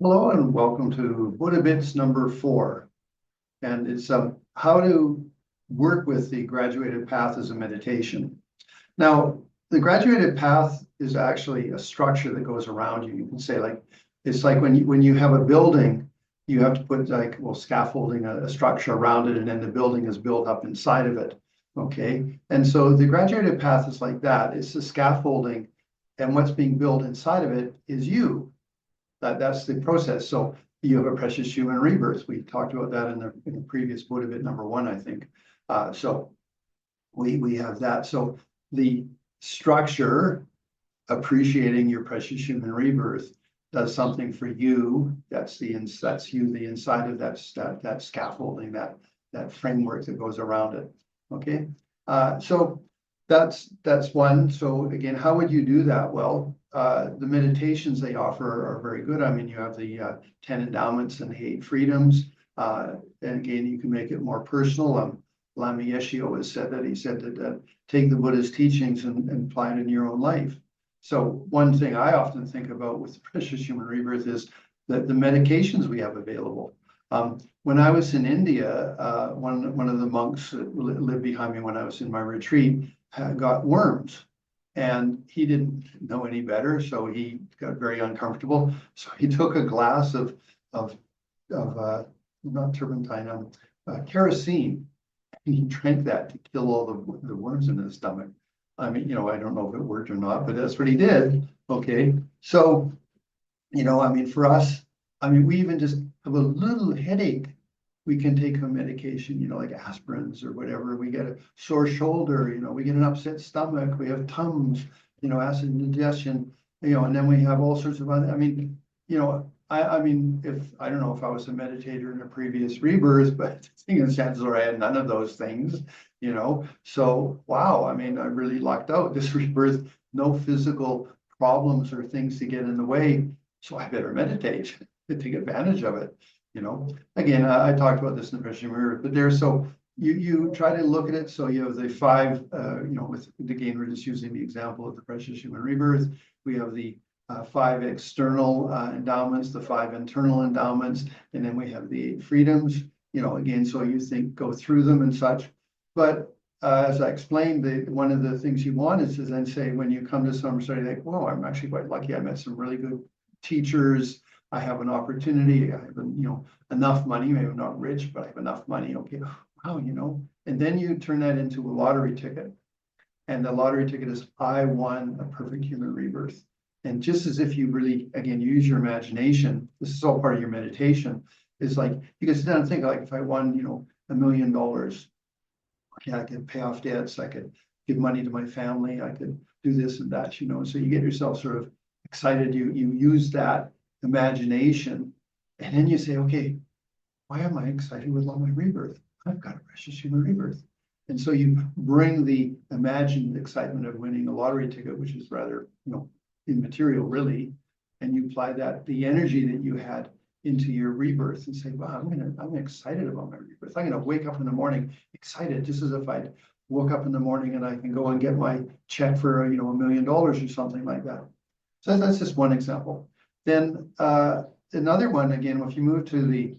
Hello and welcome to Buddha Bits number 4. And it's how to work with the graduated path as a meditation. Now, the graduated path is actually a structure that goes around you. You can say it's like when you have a building, you have to put scaffolding, a structure around it, and then the building is built up inside of it. Okay. And so the graduated path is like that. It's the scaffolding, and what's being built inside of it is you. That's the process. So you have a precious human rebirth. We talked about that in the previous Buddha bit number 1, I think. So we have that. So the structure, appreciating your precious human rebirth, does something for you. That's you, the inside of that scaffolding, that framework that goes around it. Okay. So that's one. So again, how would you do that? Well, the meditations they offer are very good. I mean, you have the 10 endowments and the 8 freedoms. And again, you can make it more personal. Lama Yeshe always said that. He said that take the Buddha's teachings and apply it in your own life. So one thing I often think about with precious human rebirth is that the medications we have available. When I was in India, one of the monks that lived behind me when I was in my retreat got worms. And he didn't know any better, so he got very uncomfortable. So he took a glass of not turpentine, kerosene, and he drank that to kill all the worms in his stomach. I mean, I don't know if it worked or not, but that's what he did. Okay, so I mean, for us, I mean, we even just have a little headache, we can take a medication, like aspirins or whatever. We get a sore shoulder, we get an upset stomach, we have Tums, acid indigestion, and then we have all sorts of other, I mean, I mean, I don't know if I was a meditator in a previous rebirth, but the thing is, chances are I had none of those things, So, wow, I mean, I really lucked out this rebirth, no physical problems or things to get in the way. So I better meditate to take advantage of it. Again, I talked about this in the precious human rebirth, but so you try to look at it. So you have the 5, with again, we're just using the example of the precious human rebirth. We have the 5 external endowments, the 5 internal endowments, and then we have the 8 freedoms. Again, so you go through them and such. But as I explained, one of the things you want is to then say, when you come to some study, like, whoa, I'm actually quite lucky. I met some really good teachers. I have an opportunity. I have, enough money. Maybe I'm not rich, but I have enough money. Okay, wow, And then you turn that into a lottery ticket, and the lottery ticket is I won a perfect human rebirth. And just as if you really, again, use your imagination, this is all part of your meditation. Is like you can sit down and think, like, if I won, $1 million, okay, I could pay off debts. I could give money to my family. I could do this and that. So you get yourself sort of excited. You use that imagination, and then you say, okay, why am I excited with all my rebirth? I've got a precious human rebirth. And so you bring the imagined excitement of winning a lottery ticket, which is rather, immaterial really, and you apply the energy that you had into your rebirth and say, wow, I'm excited about my rebirth. I'm gonna wake up in the morning excited, just as if I woke up in the morning and I can go and get my check for $1 million or something like that. So that's just one example. Then another one, again, if you move to the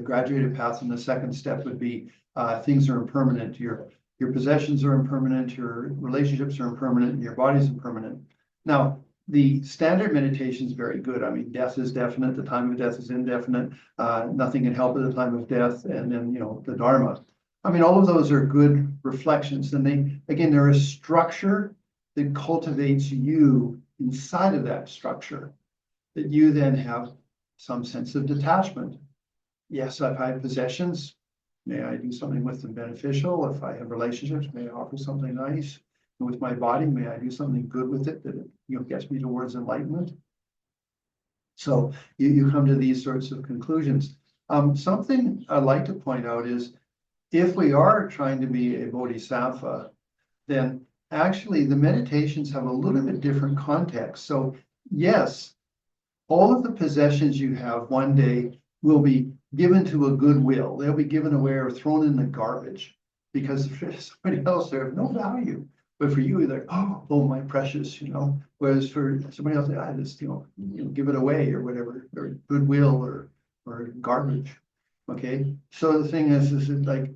graduated path, and the second step would be things are impermanent. Your possessions are impermanent, your relationships are impermanent, and your body's impermanent. Now, the standard meditation is very good. I mean, death is definite, the time of death is indefinite, nothing can help at the time of death, and then, the Dharma. I mean, all of those are good reflections, and they're a structure that cultivates you inside of that structure, that you then have some sense of detachment. Yes, I've had possessions. May I do something with them beneficial? If I have relationships, may I offer something nice? And with my body, may I do something good with it that gets me towards enlightenment? So you come to these sorts of conclusions. Something I'd like to point out is, if we are trying to be a bodhisattva, then actually the meditations have a little bit different context. So yes, all of the possessions you have one day will be given to a goodwill. They'll be given away or thrown in the garbage because for somebody else, they're of no value. But for you, you're like, oh, my precious, whereas for somebody else, just, give it away or whatever, or goodwill or garbage. Okay. So the thing is it like,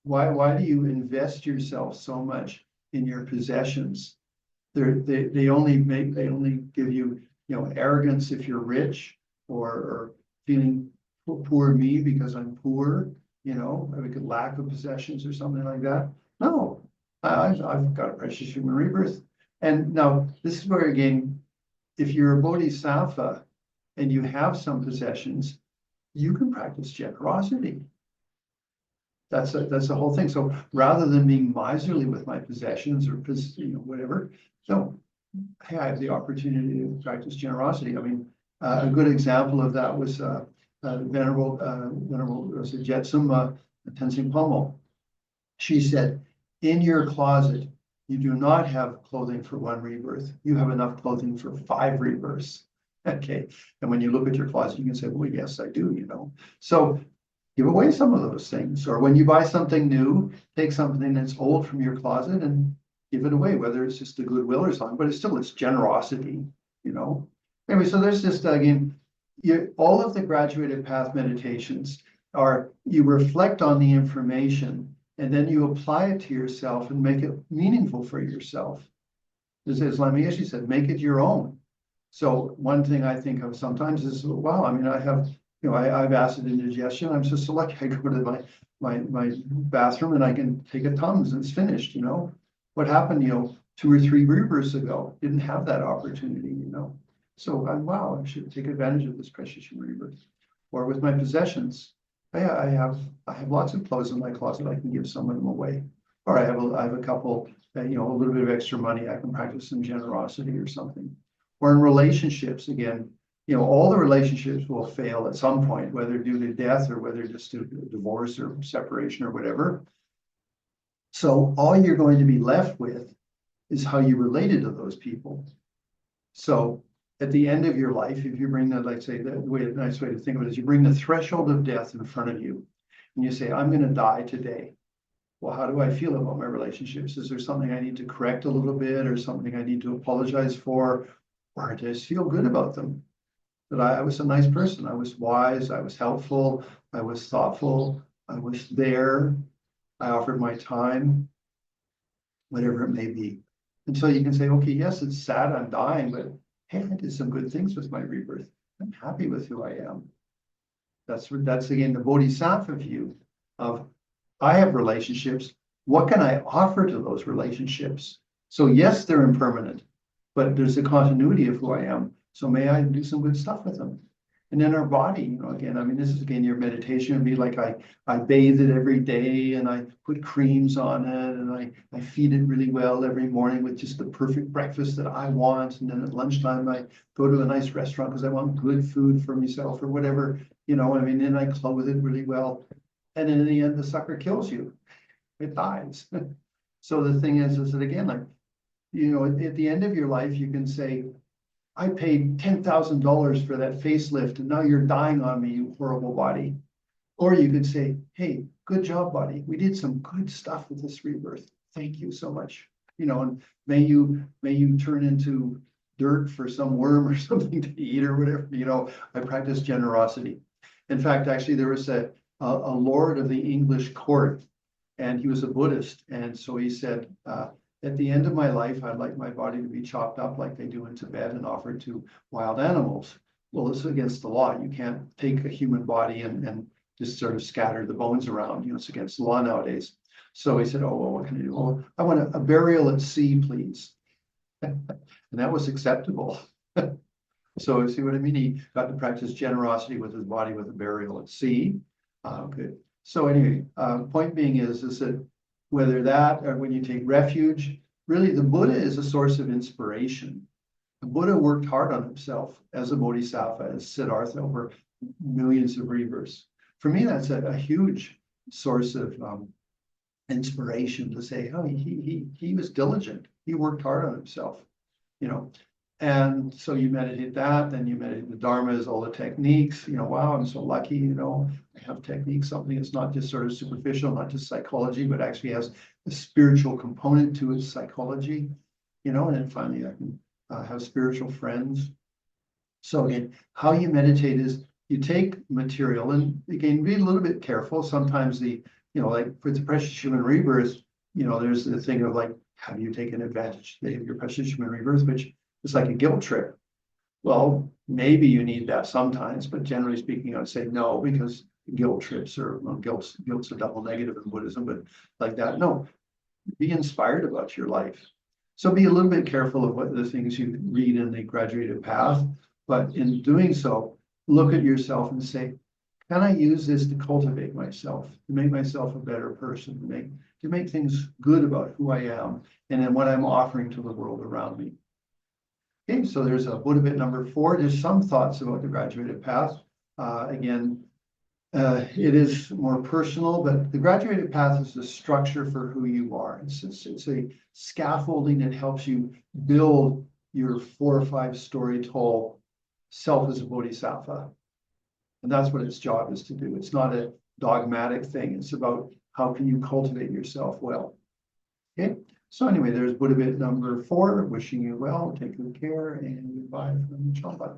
why do you invest yourself so much in your possessions? They only give you, arrogance if you're rich or feeling poor me because I'm poor, like a lack of possessions or something like that. No, I've got a precious human rebirth. And now this is where, again, if you're a bodhisattva and you have some possessions, you can practice generosity. That's the whole thing. So rather than being miserly with my possessions or whatever, no, hey, I have the opportunity to practice generosity. I mean, a good example of that was Venerable was it Jetsam Tenzin Pomo. She said, in your closet, you do not have clothing for one rebirth. You have enough clothing for 5 rebirths. Okay. And when you look at your closet, you can say, well, yes, I do, So give away some of those things. Or when you buy something new, take something that's old from your closet and give it away, whether it's just a goodwill or something, but it's generosity, Anyway, so there's just, again, all of the graduated path meditations are, you reflect on the information and then you apply it to yourself and make it meaningful for yourself. As Lamy Yeshe said, make it your own. So one thing I think of sometimes is, wow, I mean, I have, I have acid indigestion. I'm just so lucky. I go to my bathroom and I can take a Tums and it's finished, What happened, 2 or 3 rebirths ago, didn't have that opportunity, So wow, I should take advantage of this precious human rebirth. Or with my possessions, I have lots of clothes in my closet. I can give some of them away. Or I have a couple, a little bit of extra money. I can practice some generosity or something. Or in relationships, again, all the relationships will fail at some point, whether due to death or whether just due to divorce or separation or whatever. So all you're going to be left with is how you related to those people. So at the end of your life, if you bring that, like say, nice way to think of it is you bring the threshold of death in front of you and you say, I'm going to die today. Well, how do I feel about my relationships? Is there something I need to correct a little bit or something I need to apologize for? Or I just feel good about them? That I was a nice person. I was wise. I was helpful. I was thoughtful. I was there. I offered my time, whatever it may be. Until you can say, okay, yes, it's sad I'm dying, but hey, I did some good things with my rebirth. I'm happy with who I am. That's again the bodhisattva view of, I have relationships. What can I offer to those relationships? So yes, they're impermanent, but there's a continuity of who I am. So may I do some good stuff with them? And then our body, again, I mean, this is again your meditation would be like I bathe it every day and I put creams on it and I feed it really well every morning with just the perfect breakfast that I want. And then at lunchtime I go to a nice restaurant because I want good food for myself or whatever, I mean, then I clothe it really well. And then in the end, the sucker kills you. It dies. So the thing is that again, like, at the end of your life, you can say, I paid $10,000 for that facelift and now you're dying on me, you horrible body. Or you could say, hey, good job, body. We did some good stuff with this rebirth. Thank you so much. And may you turn into dirt for some worm or something to eat or whatever. I practice generosity. In fact, actually, there was a lord of the English court, and he was a Buddhist. And so he said, at the end of my life, I'd like my body to be chopped up like they do in Tibet and offered to wild animals. Well, it's against the law. You can't take a human body and just sort of scatter the bones around. It's against the law nowadays. So he said, oh, well, what can I do? Well, I want a burial at sea, please. And that was acceptable. So see what I mean? He got to practice generosity with his body with a burial at sea. Good. So anyway, point being is that whether that or when you take refuge, really the Buddha is a source of inspiration. The Buddha worked hard on himself as a bodhisattva, as Siddhartha, over millions of rebirths. For me, that's a huge source of inspiration to say, oh, he was diligent. He worked hard on himself, And so you meditate that, then you meditate the dharmas, all the techniques, wow, I'm so lucky, I have techniques, something that's not just sort of superficial, not just psychology, but actually has a spiritual component to its psychology, and then finally I can have spiritual friends. So again, how you meditate is you take material, and again, be a little bit careful. Sometimes like for the precious human rebirth, there's the thing of like, have you taken advantage of your precious human rebirth, which is like a guilt trip. Well, maybe you need that sometimes, but generally speaking, I would say no, because guilt trips are, well, guilt's a double negative in Buddhism, but like that, no, be inspired about your life. So be a little bit careful of what the things you read in the graduated path, but in doing so, look at yourself and say, can I use this to cultivate myself, to make myself a better person, to make things good about who I am, and then what I'm offering to the world around me. Okay, so there's a Buddha bit number 4. There's some thoughts about the graduated path. Again, it is more personal, but the graduated path is the structure for who you are. It's a scaffolding that helps you build your 4 or 5 story tall self as a bodhisattva. And that's what its job is to do. It's not a dogmatic thing. It's about how can you cultivate yourself well. Okay, so anyway, there's Buddha bit number 4. Wishing you well, take good care, and goodbye from Champa.